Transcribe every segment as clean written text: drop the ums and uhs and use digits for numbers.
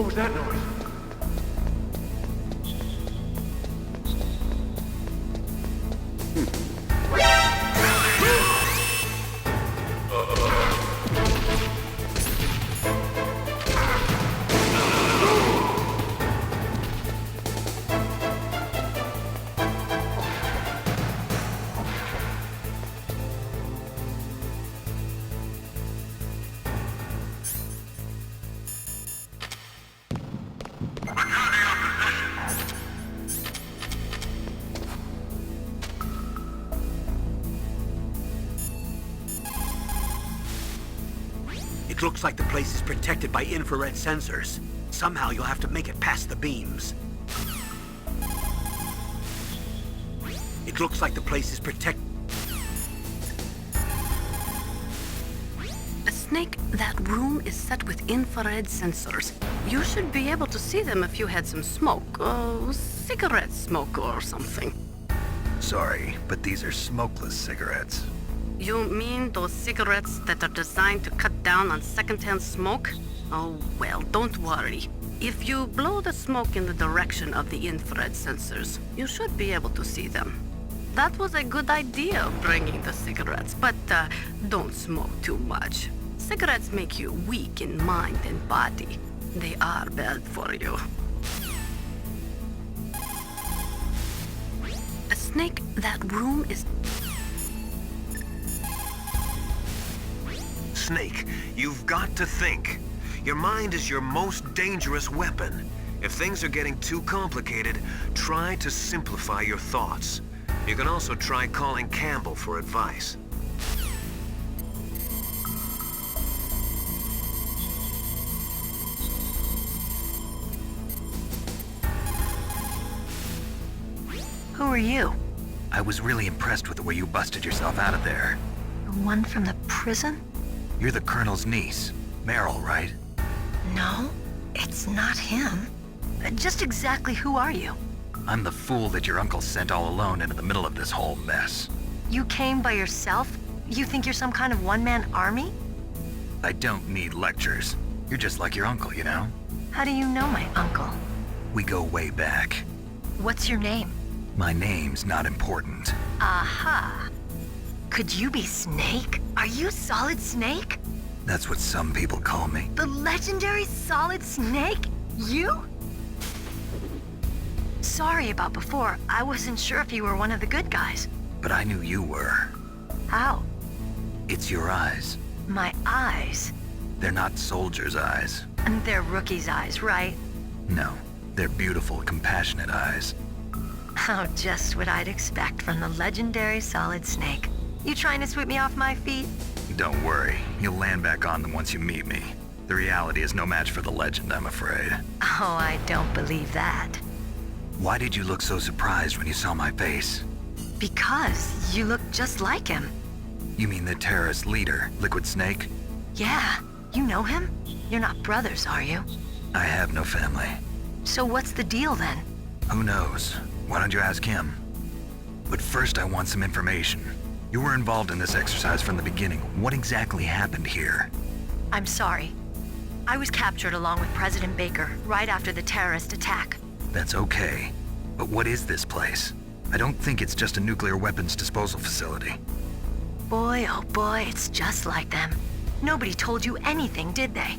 was that noise? It looks like the place is protected by infrared sensors. Somehow you'll have to make it past the beams. It looks like the place is protected. Snake, that room is set with infrared sensors. You should be able to see them if you had some smoke. Cigarette smoke or something. Sorry, but these are smokeless cigarettes. You mean those cigarettes that are designed to cut down on secondhand smoke? Oh, well, don't worry. If you blow the smoke in the direction of the infrared sensors, you should be able to see them. That was a good idea, bringing the cigarettes, but don't smoke too much. Cigarettes make you weak in mind and body. They are bad for you. A Snake, that room is... Snake, you've got to think. Your mind is your most dangerous weapon. If things are getting too complicated, try to simplify your thoughts. You can also try calling Campbell for advice. Who are you? I was really impressed with the way you busted yourself out of there. The one from the prison? You're the Colonel's niece, Meryl, right? No, it's not him. Just exactly who are you? I'm the fool that your uncle sent all alone into the middle of this whole mess. You came by yourself? You think you're some kind of one-man army? I don't need lectures. You're just like your uncle, you know? How do you know my uncle? We go way back. What's your name? My name's not important. Aha. Could you be Snake? Are you Solid Snake? That's what some people call me. The legendary Solid Snake? You? Sorry about before. I wasn't sure if you were one of the good guys. But I knew you were. How? It's your eyes. My eyes? They're not soldiers' eyes. And they're rookie's eyes, right? No, they're beautiful, compassionate eyes. Oh, just what I'd expect from the legendary Solid Snake. You trying to sweep me off my feet? Don't worry, you'll land back on them once you meet me. The reality is no match for the legend, I'm afraid. Oh, I don't believe that. Why did you look so surprised when you saw my face? Because you look just like him. You mean the terrorist leader, Liquid Snake? Yeah, you know him? You're not brothers, are you? I have no family. So what's the deal then? Who knows? Why don't you ask him? But first I want some information. You were involved in this exercise from the beginning. What exactly happened here? I'm sorry. I was captured along with President Baker right after the terrorist attack. That's okay. But what is this place? I don't think it's just a nuclear weapons disposal facility. Boy, oh boy, it's just like them. Nobody told you anything, did they?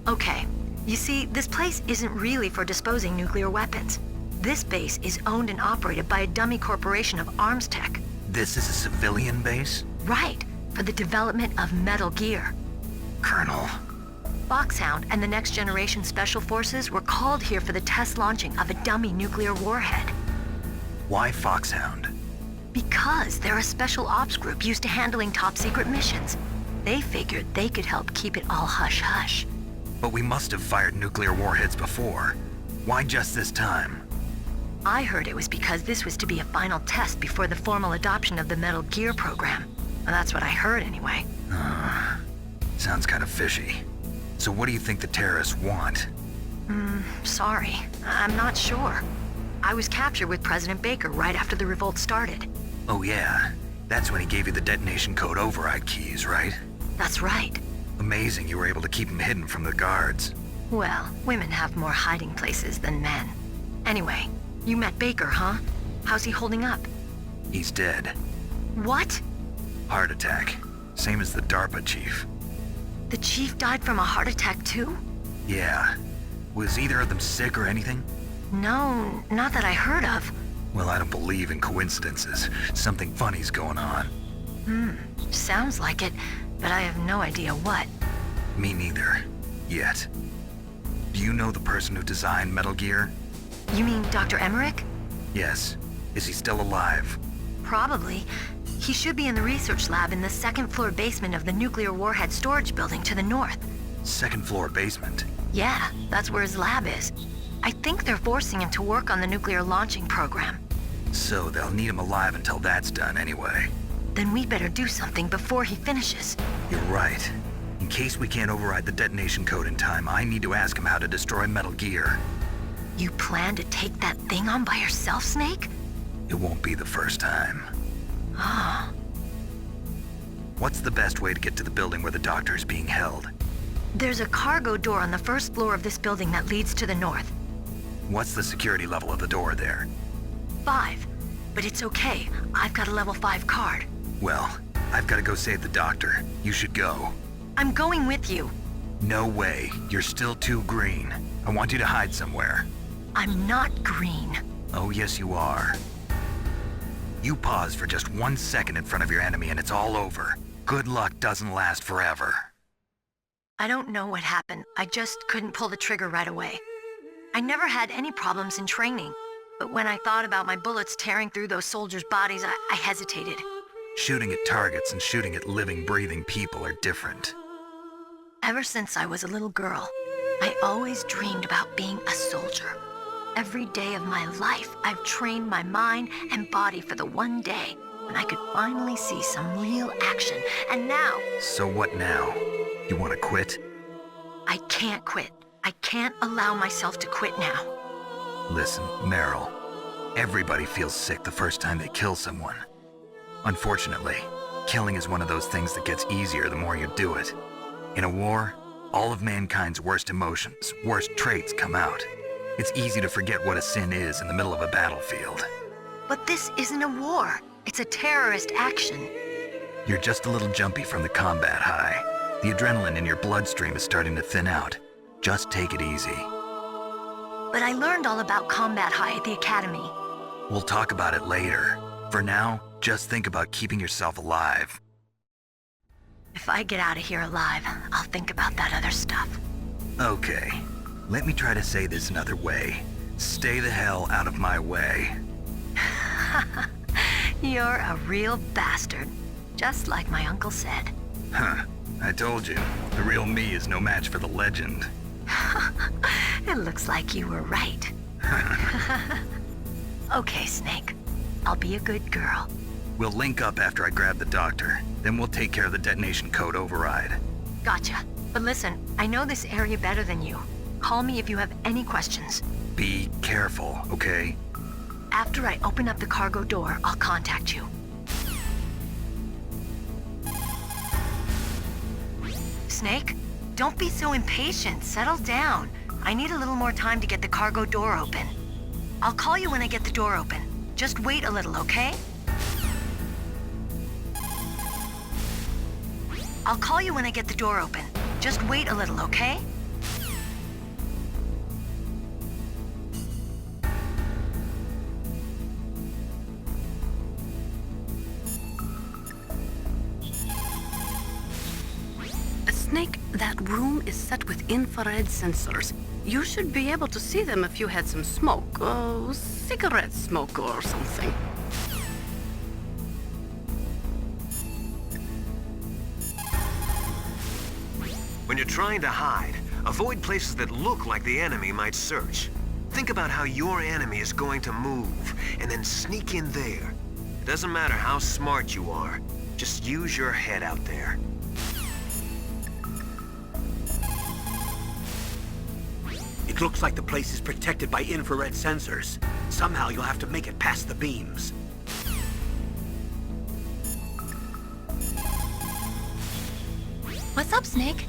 Okay, you see, this place isn't really for disposing nuclear weapons. This base is owned and operated by a dummy corporation of arms tech. This is a civilian base? Right, for the development of Metal Gear. Colonel. Foxhound and the Next Generation Special Forces were called here for the test launching of a dummy nuclear warhead. Why Foxhound? Because they're a special ops group used to handling top-secret missions. They figured they could help keep it all hush-hush. But we must have fired nuclear warheads before. Why just this time? I heard it was because this was to be a final test before the formal adoption of the Metal Gear program. Well, that's what I heard anyway. Sounds kind of fishy. So what do you think the terrorists want? Sorry. I'm not sure. I was captured with President Baker right after the revolt started. Oh yeah, that's when he gave you the detonation code override keys, right? That's right. Amazing you were able to keep him hidden from the guards. Well, women have more hiding places than men. Anyway, you met Baker, huh? How's he holding up? He's dead. What? Heart attack. Same as the DARPA chief. The chief died from a heart attack too? Yeah. Was either of them sick or anything? No, not that I heard of. Well, I don't believe in coincidences. Something funny's going on. Sounds like it, but I have no idea what. Me neither. Yet. Do you know the person who designed Metal Gear? You mean Dr. Emmerich? Yes. Is he still alive? Probably. He should be in the research lab in the second floor basement of the nuclear warhead storage building to the north. Second floor basement. Yeah, that's where his lab is. I think they're forcing him to work on the nuclear launching program. So they'll need him alive until that's done anyway. Then we better do something before he finishes. You're right. In case we can't override the detonation code in time, I need to ask him how to destroy Metal Gear. You plan to take that thing on by yourself, Snake? It won't be the first time. Ah. What's the best way to get to the building where the doctor is being held? There's a cargo door on the first floor of this building that leads to the north. What's the security level of the door there? 5. But it's okay. I've got a level 5 card. Well, I've got to go save the doctor. You should go. I'm going with you. No way. You're still too green. I want you to hide somewhere. I'm not green. Oh, yes, you are. You pause for just 1 second in front of your enemy and it's all over. Good luck doesn't last forever. I don't know what happened. I just couldn't pull the trigger right away. I never had any problems in training, but when I thought about my bullets tearing through those soldiers' bodies, I hesitated. Shooting at targets and shooting at living, breathing people are different. Ever since I was a little girl, I always dreamed about being a soldier. Every day of my life, I've trained my mind and body for the one day when I could finally see some real action, and now... So what now? You want to quit? I can't quit. I can't allow myself to quit now. Listen, Meryl. Everybody feels sick the first time they kill someone. Unfortunately, killing is one of those things that gets easier the more you do it. In a war, all of mankind's worst emotions, worst traits come out. It's easy to forget what a sin is in the middle of a battlefield. But this isn't a war. It's a terrorist action. You're just a little jumpy from the combat high. The adrenaline in your bloodstream is starting to thin out. Just take it easy. But I learned all about combat high at the academy. We'll talk about it later. For now, just think about keeping yourself alive. If I get out of here alive, I'll think about that other stuff. Okay, let me try to say this another way. Stay the hell out of my way. You're a real bastard, just like my uncle said. Huh, I told you, the real me is no match for the legend. It looks like you were right. Okay, Snake. I'll be a good girl. We'll link up after I grab the doctor. Then we'll take care of the detonation code override. Gotcha. But listen, I know this area better than you. Call me if you have any questions. Be careful, okay? After I open up the cargo door, I'll contact you. Snake, don't be so impatient. Settle down. I need a little more time to get the cargo door open. I'll call you when I get the door open. Just wait a little, okay? I'll call you when I get the door open. Just wait a little, okay? Snake, that room is set with infrared sensors. You should be able to see them if you had some smoke, cigarette smoke or something. When you're trying to hide, avoid places that look like the enemy might search. Think about how your enemy is going to move, and then sneak in there. It doesn't matter how smart you are, just use your head out there. It looks like the place is protected by infrared sensors. Somehow you'll have to make it past the beams. What's up, Snake?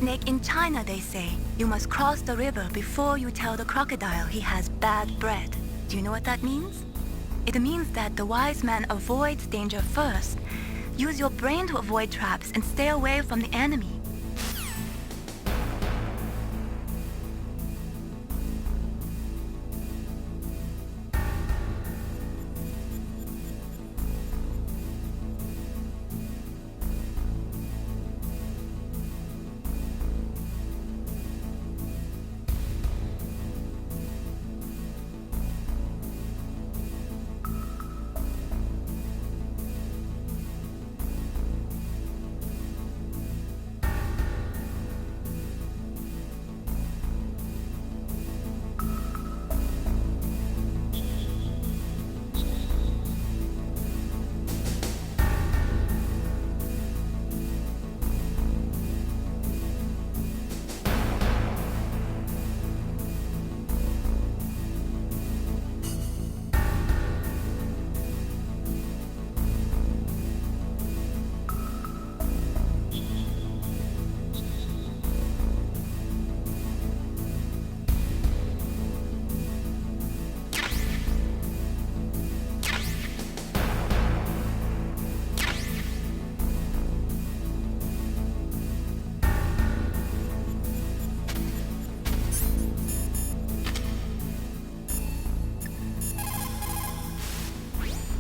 snake in China, they say. You must cross the river before you tell the crocodile he has bad bread. Do you know what that means? It means that the wise man avoids danger first. Use your brain to avoid traps and stay away from the enemy.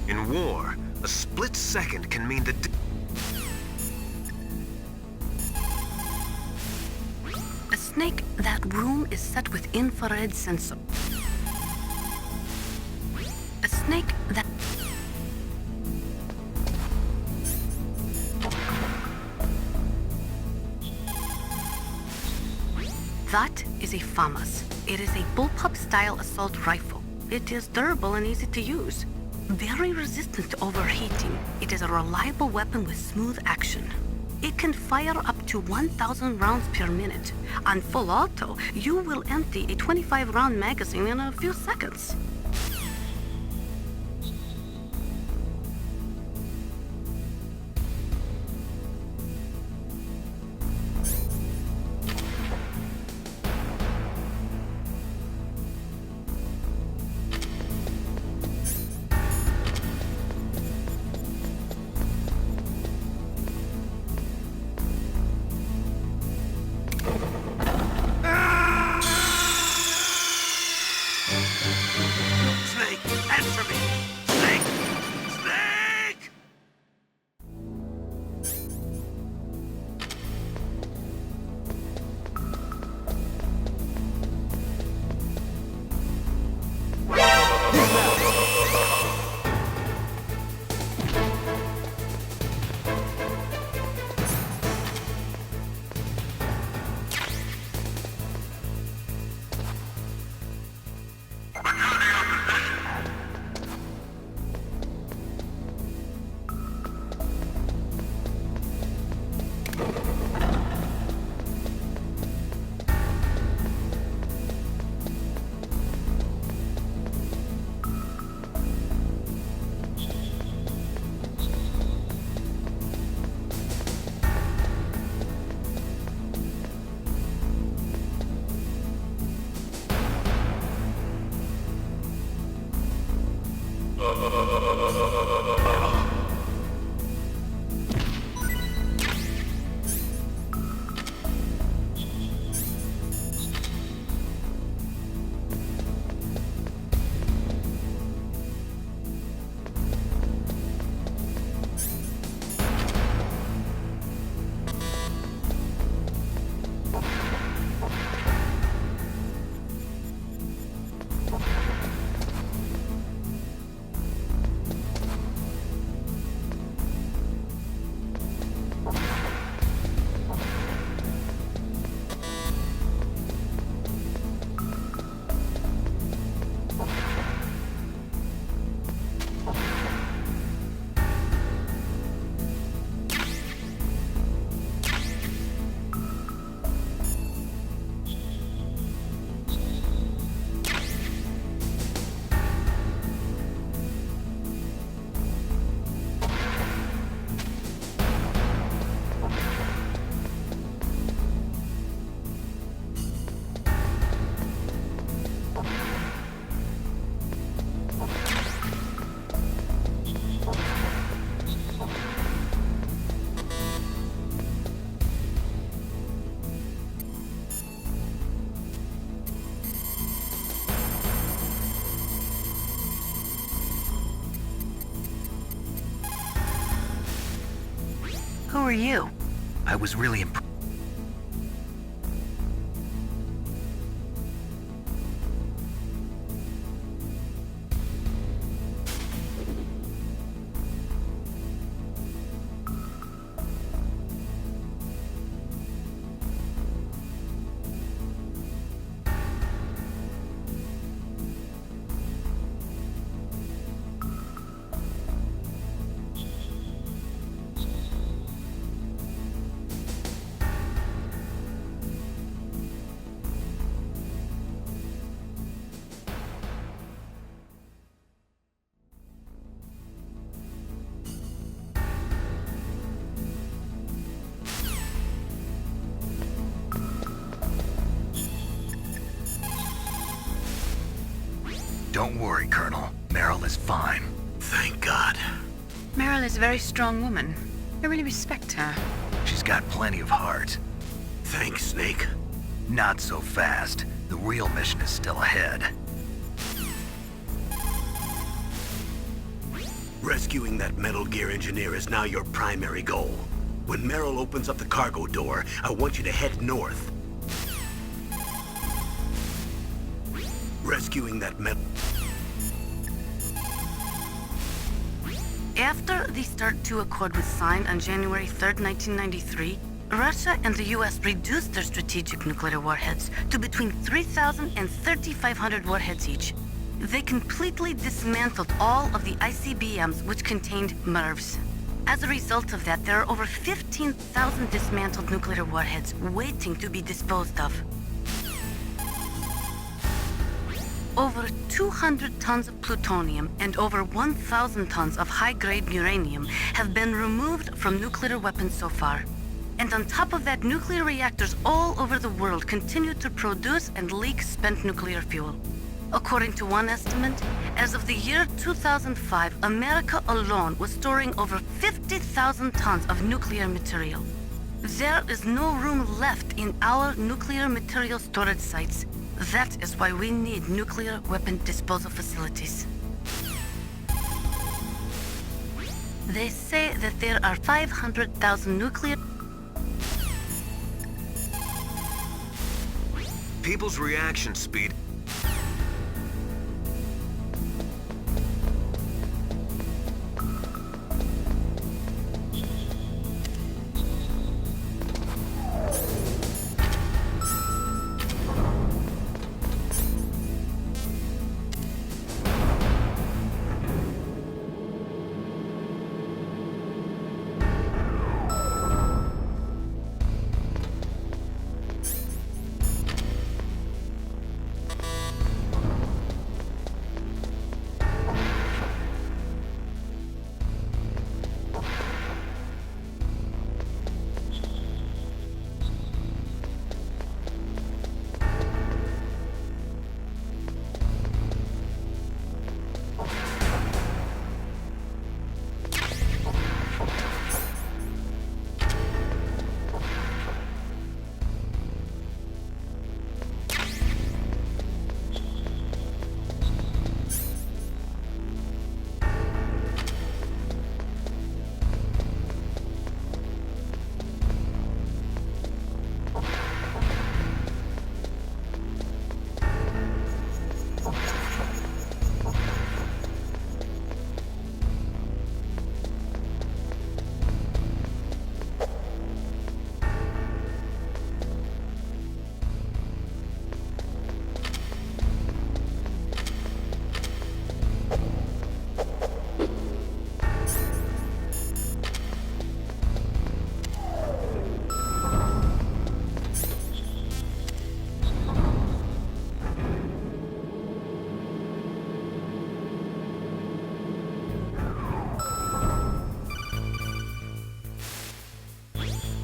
In war, a split second can mean the... A snake, that room is set with infrared sensor. A snake that... That is a FAMAS. It is a bullpup-style assault rifle. It is durable and easy to use. Very resistant to overheating. It is a reliable weapon with smooth action. It can fire up to 1,000 rounds per minute. On full auto, you will empty a 25-round magazine in a few seconds. Snake, answer me! Snake! Snake! Who are you? I was really impressed. Don't worry, Colonel. Meryl is fine. Thank God. Meryl is a very strong woman. I really respect her. She's got plenty of heart. Thanks, Snake. Not so fast. The real mission is still ahead. Rescuing that Metal Gear engineer is now your primary goal. When Meryl opens up the cargo door, I want you to head north. Rescuing that metal... After the START II Accord was signed on January 3rd, 1993, Russia and the US reduced their strategic nuclear warheads to between 3,000 and 3,500 warheads each. They completely dismantled all of the ICBMs which contained MIRVs. As a result of that, there are over 15,000 dismantled nuclear warheads waiting to be disposed of. Over 200 tons of plutonium and over 1,000 tons of high-grade uranium have been removed from nuclear weapons so far. And on top of that, nuclear reactors all over the world continue to produce and leak spent nuclear fuel. According to one estimate, as of the year 2005, America alone was storing over 50,000 tons of nuclear material. There is no room left in our nuclear material storage sites. That is why we need nuclear weapon disposal facilities. They say that there are 500,000 nuclear... People's reaction speed.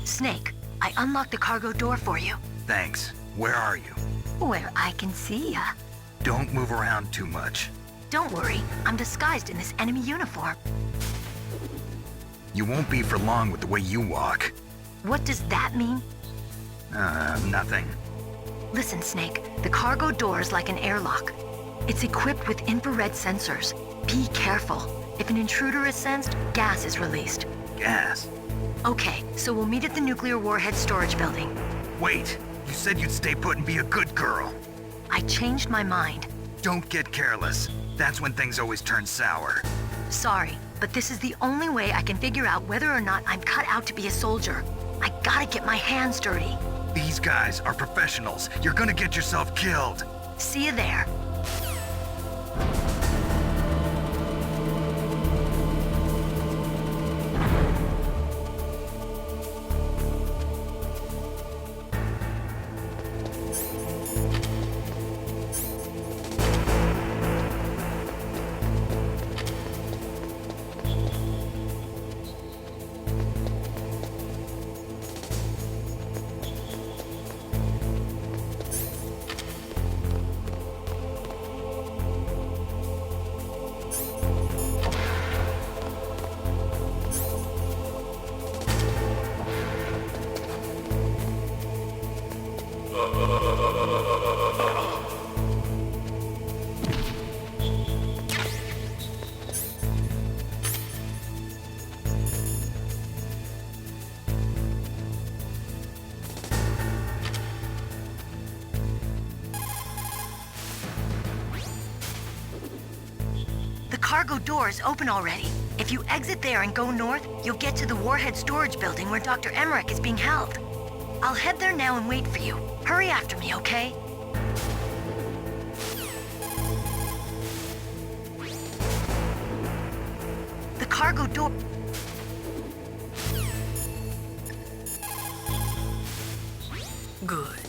Snake, I unlocked the cargo door for you. Thanks. Where are you? Where I can see ya. Don't move around too much. Don't worry, I'm disguised in this enemy uniform. You won't be for long with the way you walk. What does that mean? Nothing. Listen, Snake, the cargo door is like an airlock. It's equipped with infrared sensors. Be careful. If an intruder is sensed, gas is released. Gas. Okay, so we'll meet at the nuclear warhead storage building. Wait, you said you'd stay put and be a good girl. I changed my mind. Don't get careless. That's when things always turn sour. Sorry, but this is the only way I can figure out whether or not I'm cut out to be a soldier. I gotta get my hands dirty. These guys are professionals. You're gonna get yourself killed. See you there. The cargo door is open already. If you exit there and go north, you'll get to the warhead storage building where Dr. Emmerich is being held. I'll head there now and wait for you. Hurry after me, okay? The cargo door... Good.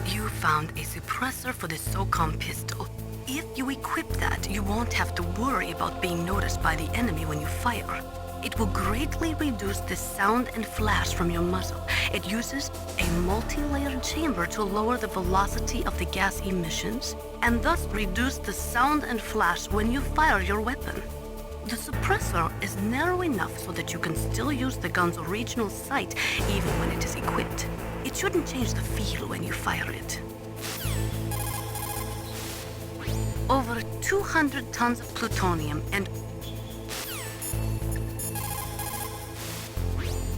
You found a suppressor for the SOCOM pistol. If you equip that, you won't have to worry about being noticed by the enemy when you fire. It will greatly reduce the sound and flash from your muzzle. It uses a multi-layered chamber to lower the velocity of the gas emissions, and thus reduce the sound and flash when you fire your weapon. The suppressor is narrow enough so that you can still use the gun's original sight even when it is equipped. It shouldn't change the feel when you fire it. Over 200 tons of plutonium and...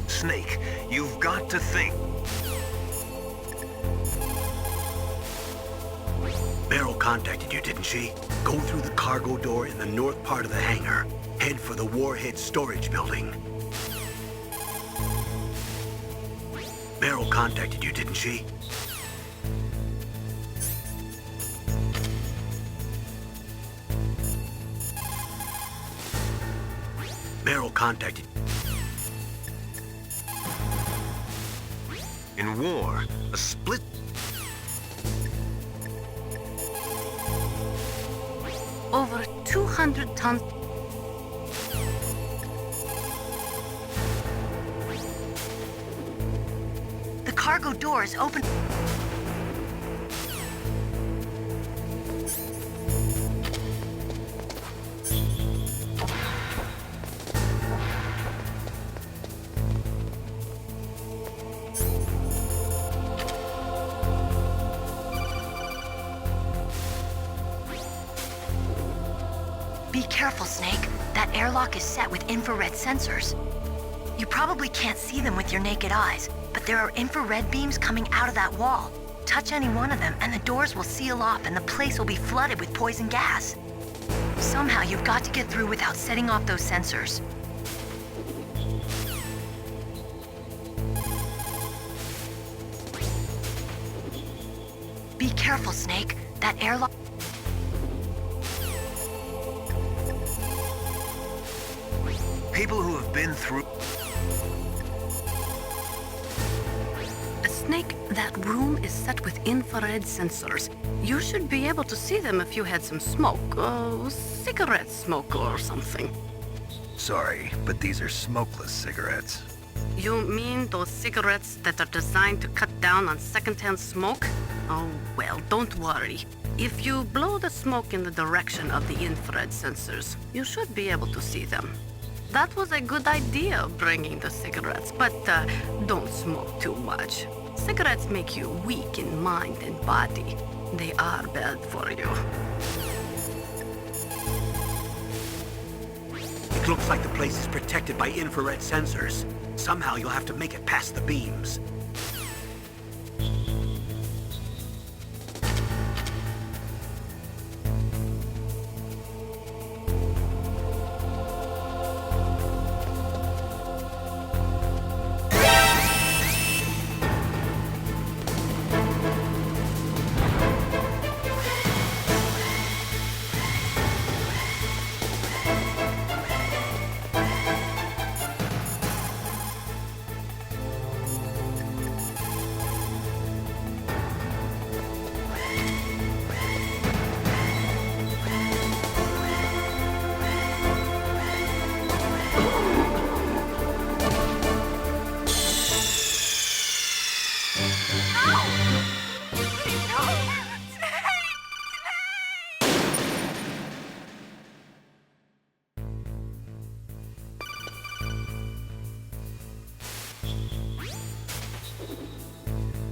Snake, you've got to think. Meryl contacted you, didn't she? Go through the cargo door in the north part of the hangar. Head for the warhead storage building. Meryl contacted you, didn't she? Meryl contacted... In war, a split... Over 200 tons... The cargo door is open... Be careful, Snake. That airlock is set with infrared sensors. You probably can't see them with your naked eyes, but there are infrared beams coming out of that wall. Touch any one of them and the doors will seal off and the place will be flooded with poison gas. Somehow you've got to get through without setting off those sensors. Be careful, Snake. That airlock... People who have been through... Snake, that room is set with infrared sensors. You should be able to see them if you had some smoke, cigarette smoke or something. Sorry, but these are smokeless cigarettes. You mean those cigarettes that are designed to cut down on secondhand smoke? Oh, well, don't worry. If you blow the smoke in the direction of the infrared sensors, you should be able to see them. That was a good idea, bringing the cigarettes, but don't smoke too much. Cigarettes make you weak in mind and body. They are bad for you. Looks like the place is protected by infrared sensors. Somehow you'll have to make it past the beams.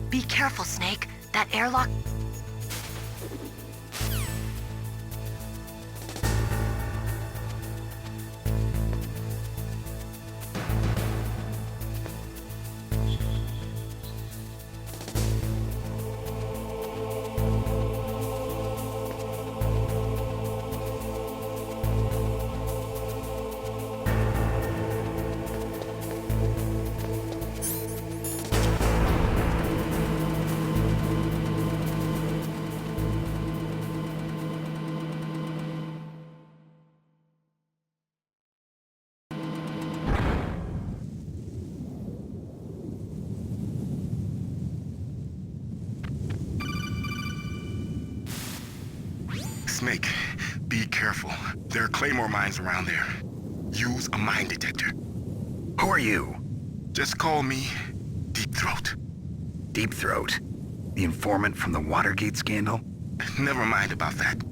Be careful, Snake. That airlock... Snake, be careful. There are Claymore mines around there. Use a mine detector. Who are you? Just call me Deep Throat. Deep Throat? The informant from the Watergate scandal? Never mind about that.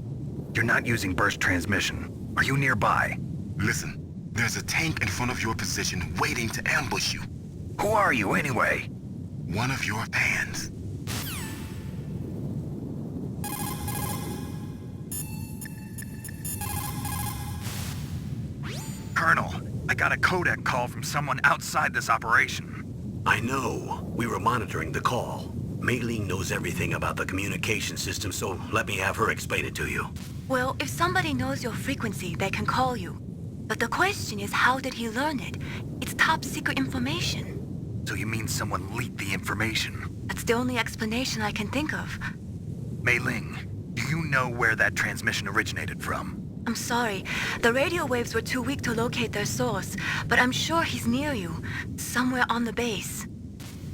You're not using burst transmission. Are you nearby? Listen, there's a tank in front of your position waiting to ambush you. Who are you, anyway? One of your fans. Colonel, I got a codec call from someone outside this operation. I know. We were monitoring the call. Mei Ling knows everything about the communication system, so let me have her explain it to you. Well, if somebody knows your frequency, they can call you. But the question is, how did he learn it? It's top secret information. So you mean someone leaked the information? That's the only explanation I can think of. Mei Ling, do you know where that transmission originated from? I'm sorry. The radio waves were too weak to locate their source, but I'm sure he's near you, somewhere on the base.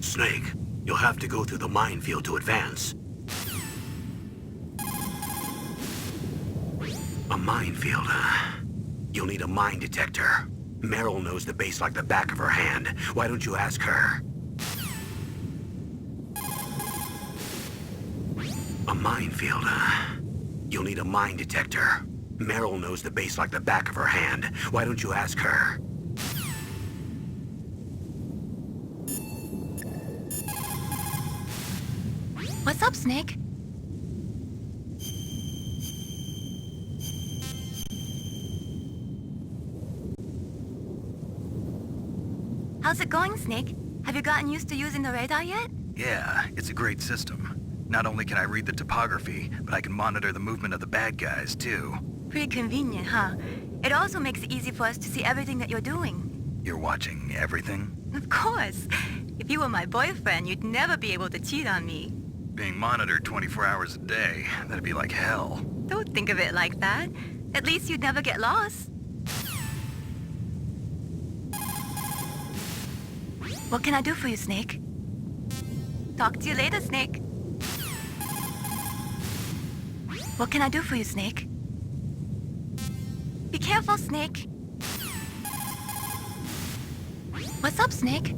Snake, you'll have to go through the minefield to advance. A minefield, huh? You'll need a mine detector. Meryl knows the base like the back of her hand. Why don't you ask her? A minefield, huh? You'll need a mine detector. Meryl knows the base like the back of her hand. Why don't you ask her? What's up, Snake? How's it going, Snake? Have you gotten used to using the radar yet? Yeah, it's a great system. Not only can I read the topography, but I can monitor the movement of the bad guys, too. Pretty convenient, huh? It also makes it easy for us to see everything that you're doing. You're watching everything? Of course. If you were my boyfriend, you'd never be able to cheat on me. Being monitored 24 hours a day, that'd be like hell. Don't think of it like that. At least you'd never get lost. What can I do for you, Snake? Talk to you later, Snake. What can I do for you, Snake? Be careful, Snake. What's up, Snake?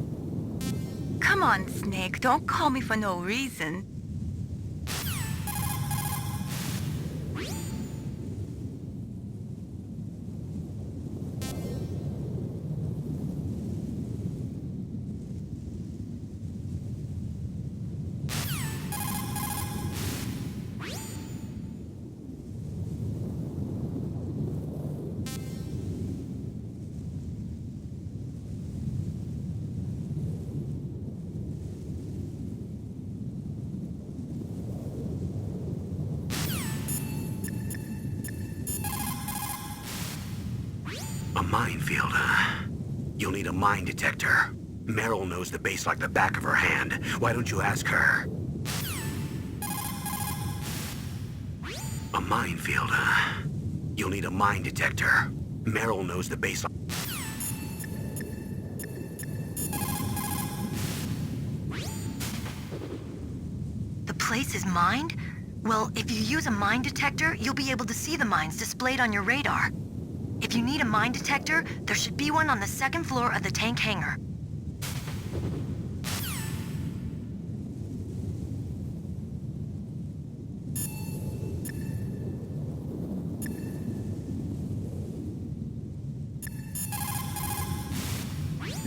Come on, Snake. Don't call me for no reason. A minefield, huh? You'll need a mine detector. Meryl knows the base like the back of her hand. Why don't you ask her? A minefield, huh? You'll need a mine detector. Meryl knows the base. The place is mined? Well, if you use a mine detector, you'll be able to see the mines displayed on your radar. If you need a mine detector, there should be one on the second floor of the tank hangar.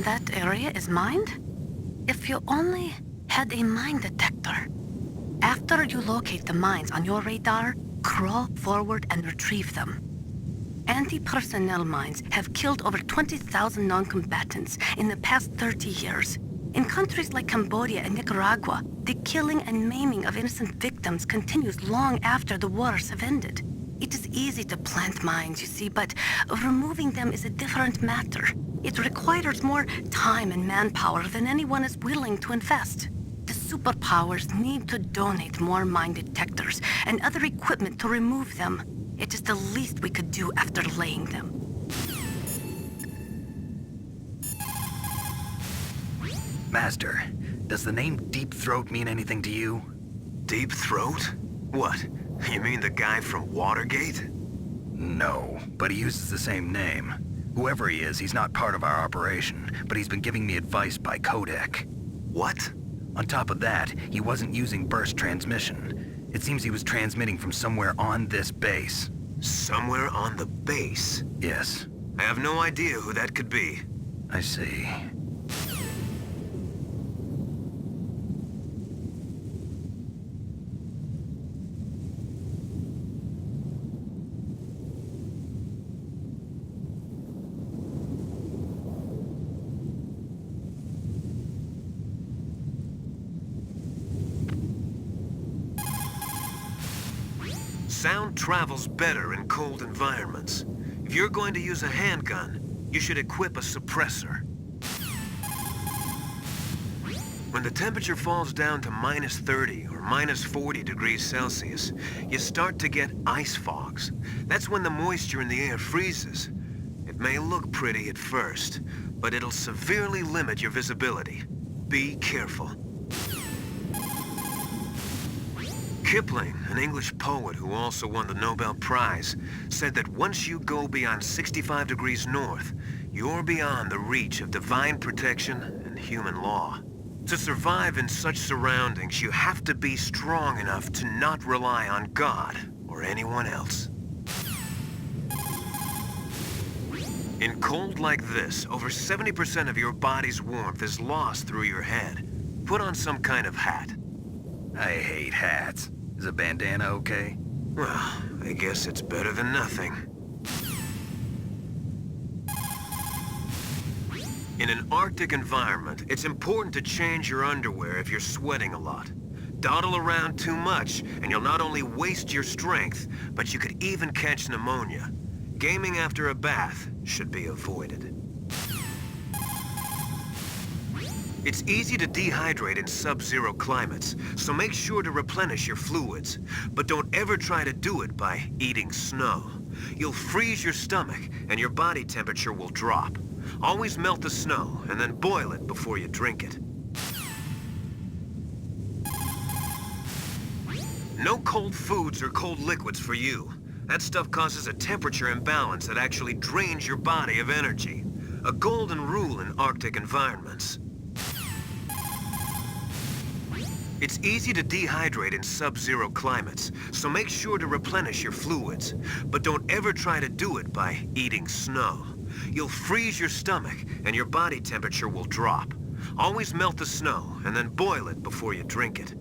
That area is mined? If you only had a mine detector. After you locate the mines on your radar, crawl forward and retrieve them. Anti-personnel mines have killed over 20,000 non-combatants in the past 30 years. In countries like Cambodia and Nicaragua, the killing and maiming of innocent victims continues long after the wars have ended. It is easy to plant mines, you see, but removing them is a different matter. It requires more time and manpower than anyone is willing to invest. The superpowers need to donate more mine detectors and other equipment to remove them. It is the least we could do after laying them. Master, does the name Deep Throat mean anything to you? Deep Throat? What? You mean the guy from Watergate? No, but he uses the same name. Whoever he is, he's not part of our operation, but he's been giving me advice by codec. What? On top of that, he wasn't using burst transmission. It seems he was transmitting from somewhere on this base. Somewhere on the base? Yes, I have no idea who that could be. I see. Sound travels better in cold environments. If you're going to use a handgun, you should equip a suppressor. When the temperature falls down to minus 30 or minus 40 degrees Celsius, you start to get ice fogs. That's when the moisture in the air freezes. It may look pretty at first, but it'll severely limit your visibility. Be careful. Kipling, an English poet who also won the Nobel Prize, said that once you go beyond 65 degrees north, you're beyond the reach of divine protection and human law. To survive in such surroundings, you have to be strong enough to not rely on God or anyone else. In cold like this, over 70% of your body's warmth is lost through your head. Put on some kind of hat. I hate hats. Is a bandana okay? Well, I guess it's better than nothing. In an Arctic environment, it's important to change your underwear if you're sweating a lot. Dawdle around too much, and you'll not only waste your strength, but you could even catch pneumonia. Gaming after a bath should be avoided. It's easy to dehydrate in sub-zero climates, so make sure to replenish your fluids. But don't ever try to do it by eating snow. You'll freeze your stomach, and your body temperature will drop. Always melt the snow, and then boil it before you drink it. No cold foods or cold liquids for you. That stuff causes a temperature imbalance that actually drains your body of energy. A golden rule in Arctic environments. It's easy to dehydrate in sub-zero climates, so make sure to replenish your fluids. But don't ever try to do it by eating snow. You'll freeze your stomach, and your body temperature will drop. Always melt the snow, and then boil it before you drink it.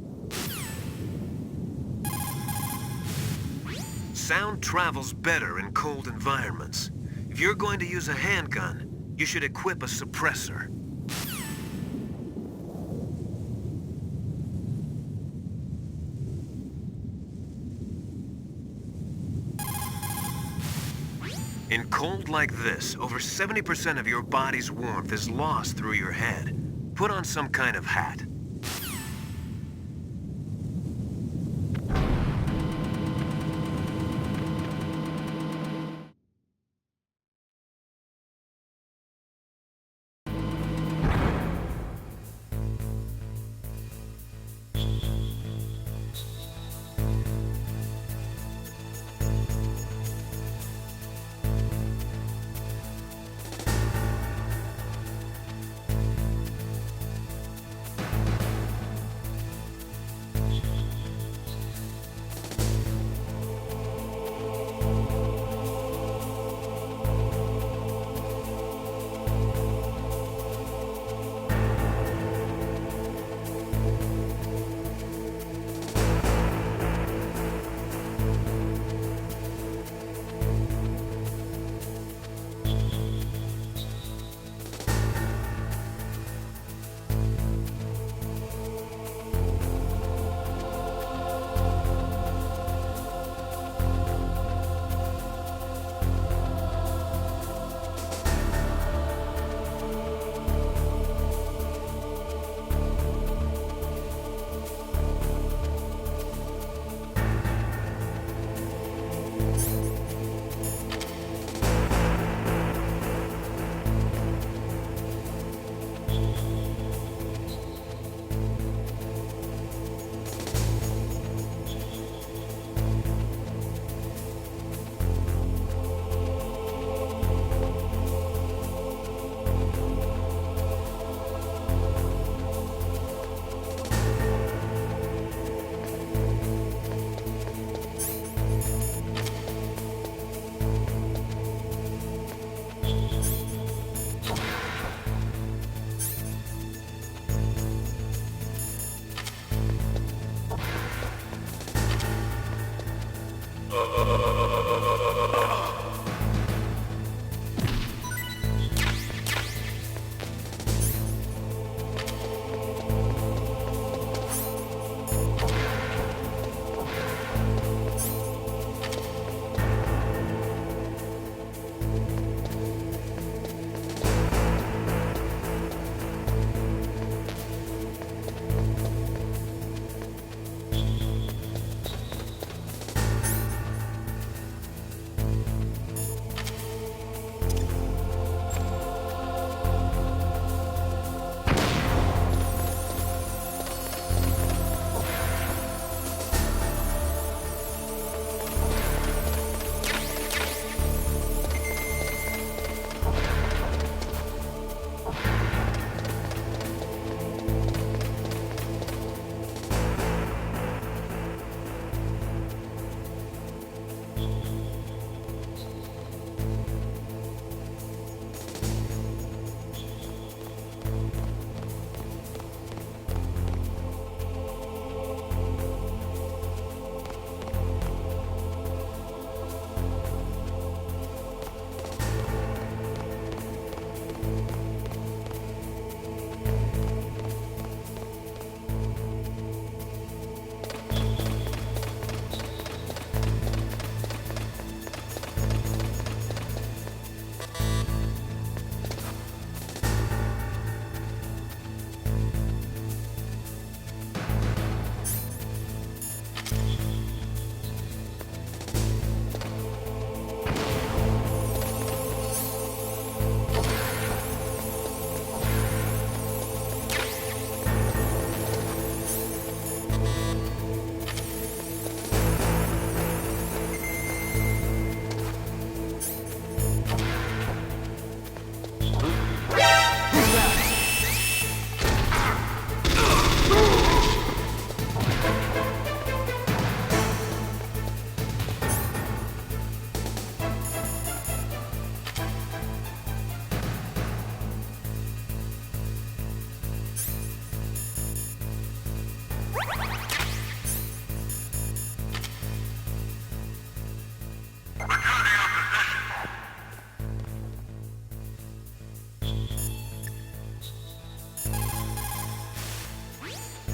Sound travels better in cold environments. If you're going to use a handgun, you should equip a suppressor. In cold like this, over 70% of your body's warmth is lost through your head. Put on some kind of hat.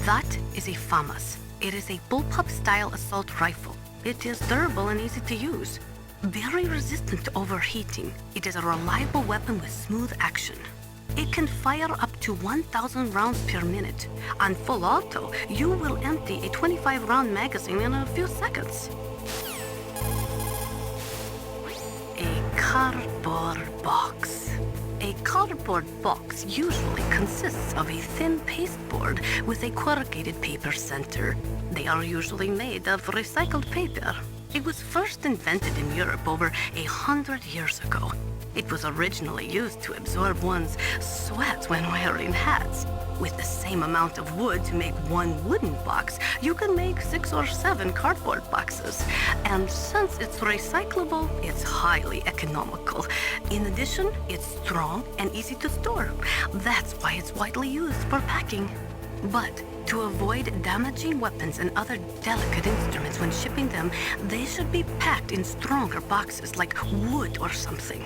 That is a FAMAS. It is a bullpup-style assault rifle. It is durable and easy to use. very resistant to overheating. It is a reliable weapon with smooth action. It can fire up to 1,000 rounds per minute. On full auto, you will empty a 25-round magazine in a few seconds. A cardboard box. A cardboard box usually consists of a thin pasteboard with a corrugated paper center. They are usually made of recycled paper. It was first invented in Europe over 100 years ago. It was originally used to absorb one's sweat when wearing hats. With the same amount of wood to make one wooden box, you can make 6 or 7 cardboard boxes. And since it's recyclable, it's highly economical. In addition, it's strong and easy to store. That's why it's widely used for packing. But to avoid damaging weapons and other delicate instruments when shipping them, they should be packed in stronger boxes like wood or something.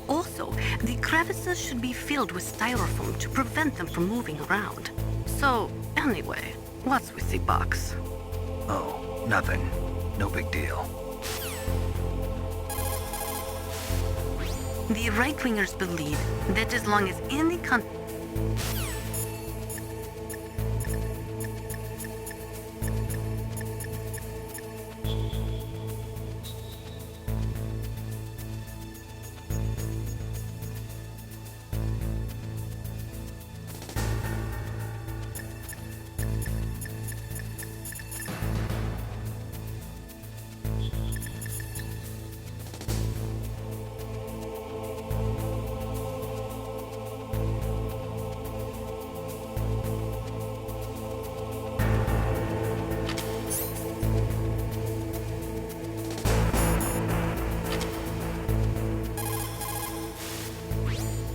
Also, the crevices should be filled with styrofoam to prevent them from moving around. So, anyway, what's with the box? Oh, nothing. No big deal. The right-wingers believe that as long as any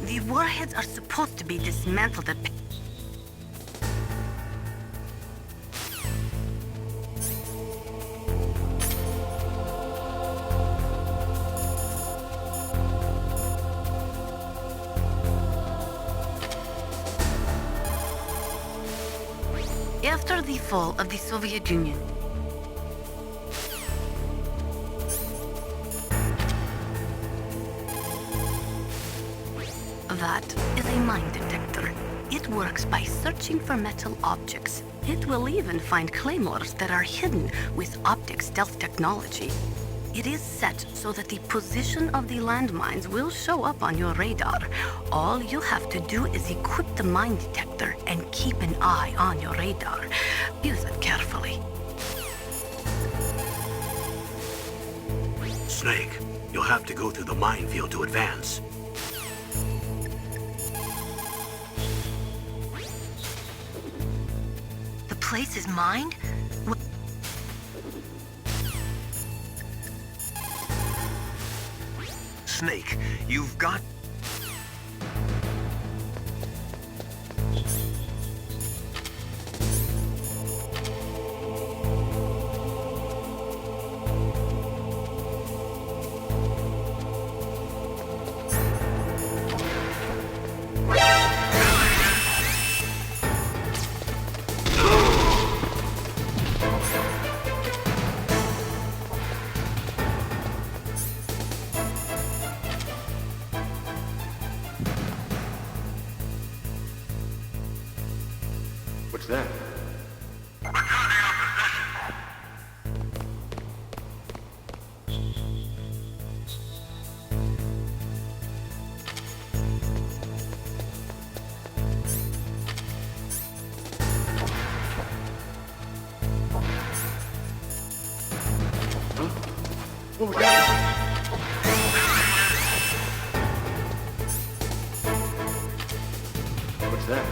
The warheads are supposed to be dismantled at After the fall of the Soviet Union, that is a mine detector. It works by searching for metal objects. It will even find claymores that are hidden with optic stealth technology. It is set so that the position of the landmines will show up on your radar. All you have to do is equip the mine detector and keep an eye on your radar. Use it carefully. Snake, you'll have to go through the minefield to advance. The place is mined? Snake, you've got... What's that? What was that? What's that?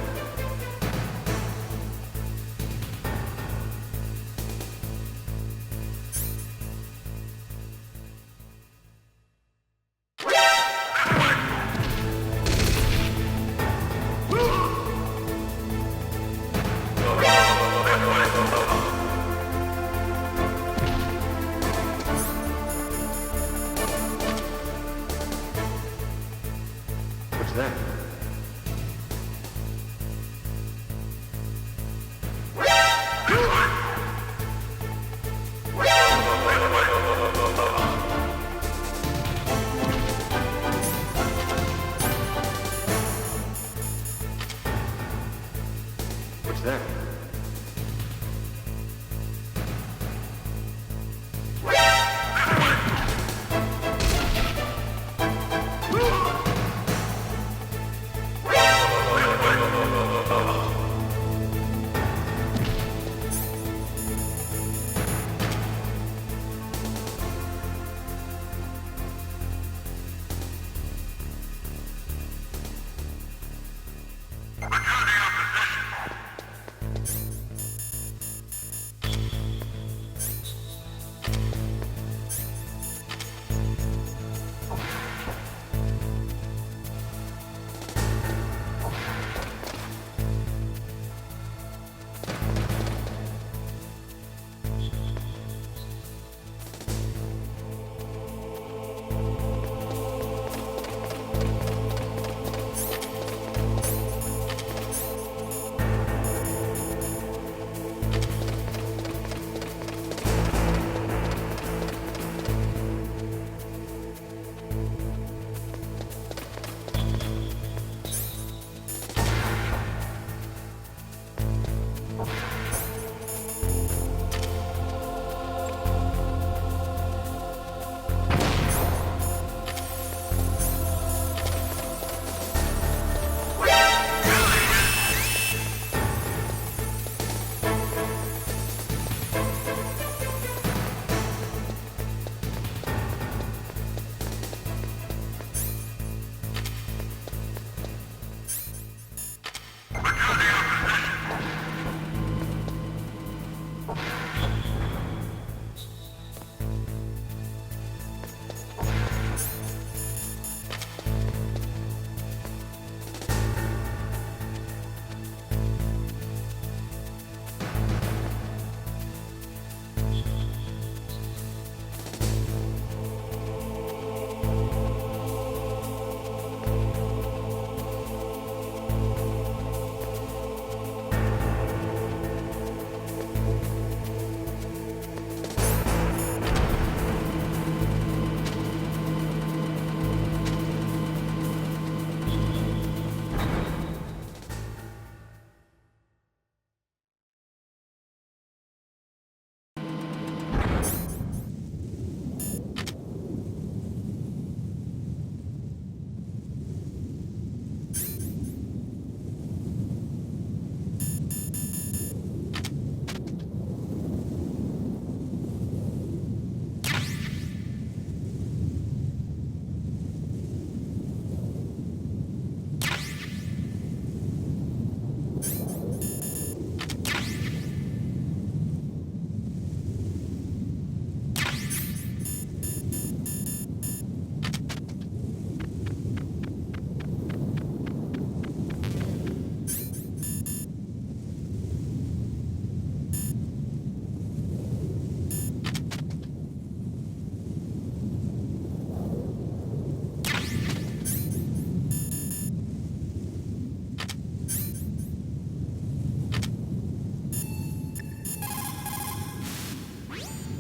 What's that? that?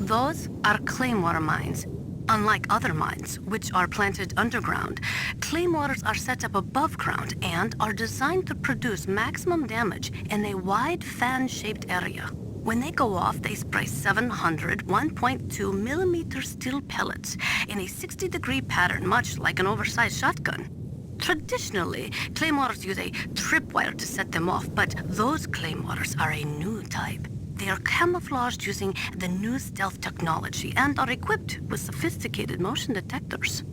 Those are claymore mines. Unlike other mines, which are planted underground, claymores are set up above ground and are designed to produce maximum damage in a wide fan-shaped area. When they go off, they spray 700 1.2 millimeter steel pellets in a 60-degree pattern, much like an oversized shotgun. Traditionally, claymores use a tripwire to set them off, but those claymores are a new type. They are camouflaged using the new stealth technology and are equipped with sophisticated motion detectors.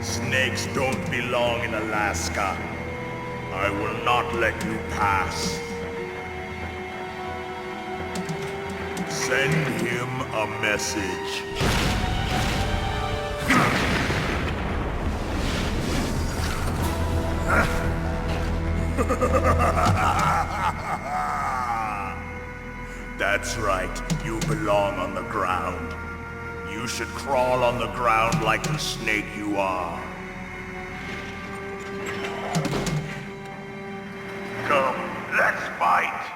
Snakes don't belong in Alaska. I will not let you pass. Send him a message. That's right, you belong on the ground. You should crawl on the ground like the snake you are. Come, let's fight!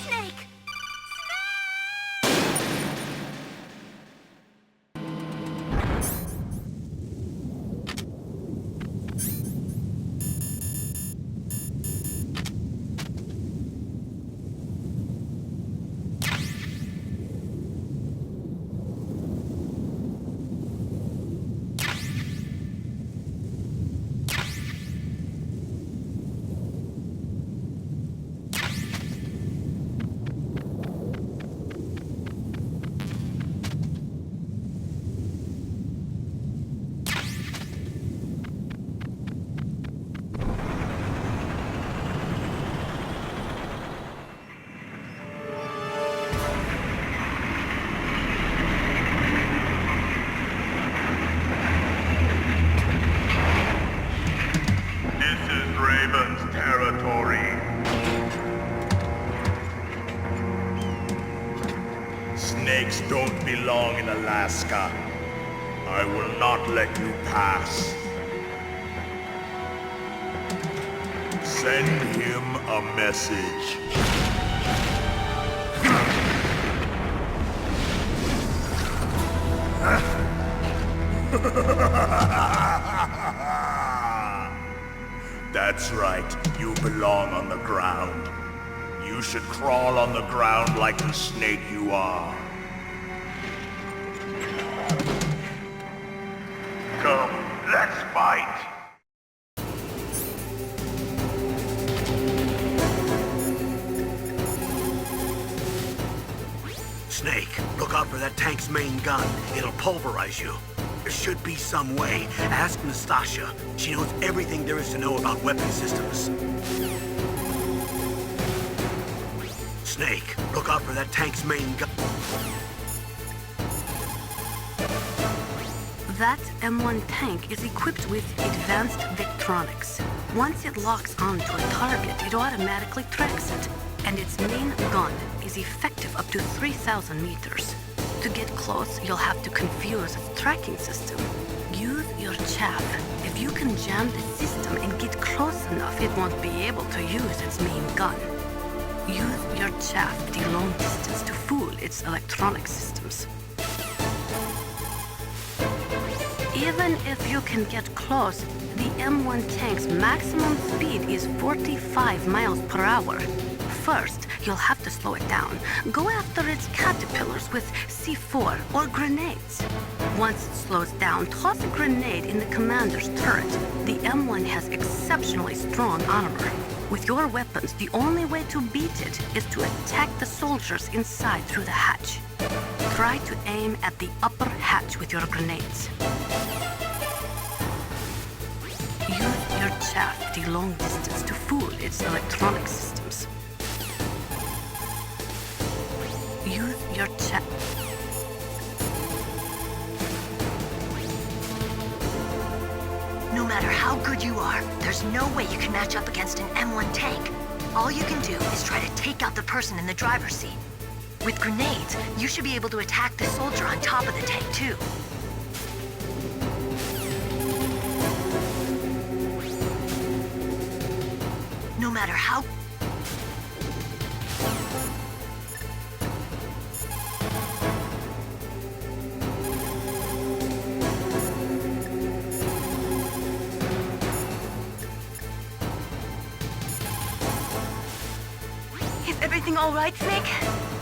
Snake! This is Raven's territory. Snakes don't belong in Alaska. I will not let you pass. Send him a message. That's right, you belong on the ground. You should crawl on the ground like the snake you are. Come, let's fight! Snake, look out for that tank's main gun. It'll pulverize you. There should be some way. Ask Nastasha. She knows everything there is to know about weapon systems. Snake, look out for that tank's main gun. That M1 tank is equipped with advanced Victronics. Once it locks onto a target, it automatically tracks it, and its main gun is effective up to 3,000 meters. To get close, you'll have to confuse its tracking system. Use your chaff. If you can jam the system and get close enough, it won't be able to use its main gun. Use your chaff at a long distance to fool its electronic systems. Even if you can get close, the M1 tank's maximum speed is 45 miles per hour. First, you'll have to slow it down. Go after its caterpillars with C4 or grenades. Once it slows down, toss a grenade in the commander's turret. The M1 has exceptionally strong armor. With your weapons, the only way to beat it is to attack the soldiers inside through the hatch. Try to aim at the upper hatch with your grenades. Use your chaff at a long distance to fool its electronic systems. Use your chaff. No matter how good you are, there's no way you can match up against an M1 tank. All you can do is try to take out the person in the driver's seat. With grenades, you should be able to attack the soldier on top of the tank, too. matter how... Is everything all right, Snake?